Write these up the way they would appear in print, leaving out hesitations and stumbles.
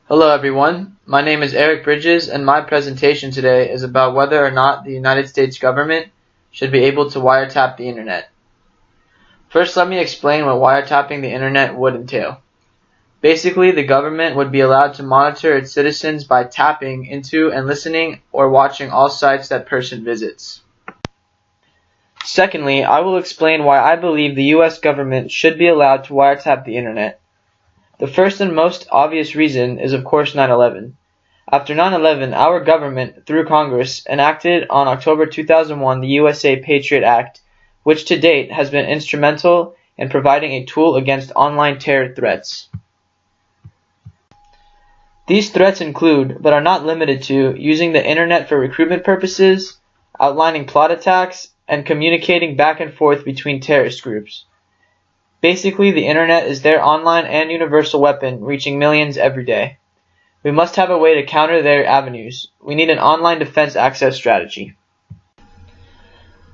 Hello everyone, my name is Eric Bridges and my presentation today is about whether or not the United States government should be able to wiretap the internet. First, let me explain what wiretapping the internet would entail. Basically, the government would be allowed to monitor its citizens by tapping into and listening or watching all sites that person visits. Secondly, I will explain why I believe the US government should be allowed to wiretap the internet. The first and most obvious reason is of course 9/11. After 9/11, our government, through Congress, enacted on October 2001 the USA Patriot Act, which to date has been instrumental in providing a tool against online terror threats. These threats include, but are not limited to, using the internet for recruitment purposes, outlining plot attacks, and communicating back and forth between terrorist groups. Basically, the internet is their online and universal weapon, reaching millions every day. We must have a way to counter their avenues. We need an online defense access strategy.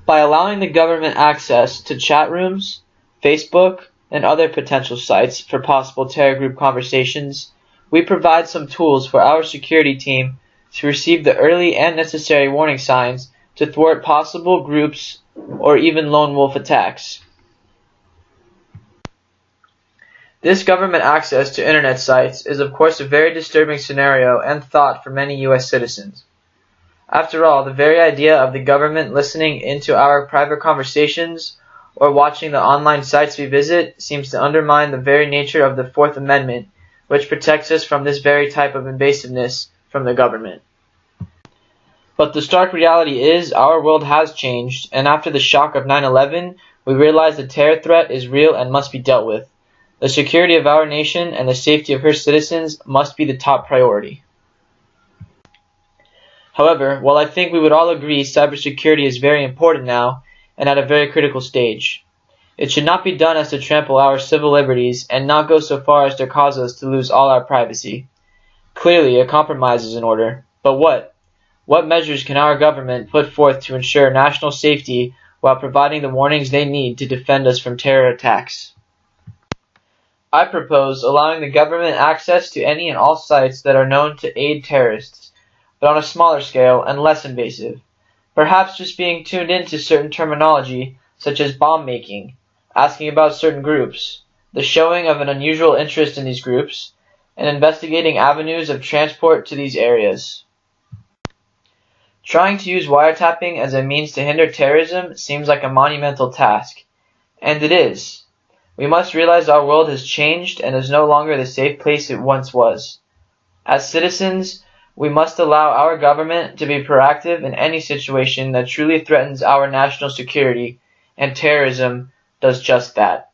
By allowing the government access to chat rooms, Facebook, and other potential sites for possible terror group conversations, we provide some tools for our security team to receive the early and necessary warning signs to thwart possible groups or even lone wolf attacks. This government access to internet sites is of course a very disturbing scenario and thought for many US citizens. After all, the very idea of the government listening into our private conversations or watching the online sites we visit seems to undermine the very nature of the Fourth Amendment, which protects us from this very type of invasiveness from the government. But the stark reality is our world has changed, and after the shock of 9/11, we realize the terror threat is real and must be dealt with. The security of our nation and the safety of her citizens must be the top priority. However, while I think we would all agree cybersecurity is very important now and at a very critical stage, it should not be done as to trample our civil liberties and not go so far as to cause us to lose all our privacy. Clearly, a compromise is in order. But what? What measures can our government put forth to ensure national safety while providing the warnings they need to defend us from terror attacks? I propose allowing the government access to any and all sites that are known to aid terrorists, but on a smaller scale and less invasive. Perhaps just being tuned in to certain terminology, such as bomb making, asking about certain groups, the showing of an unusual interest in these groups, and investigating avenues of transport to these areas. Trying to use wiretapping as a means to hinder terrorism seems like a monumental task, and it is. We must realize our world has changed and is no longer the safe place it once was. As citizens, we must allow our government to be proactive in any situation that truly threatens our national security, and terrorism does just that.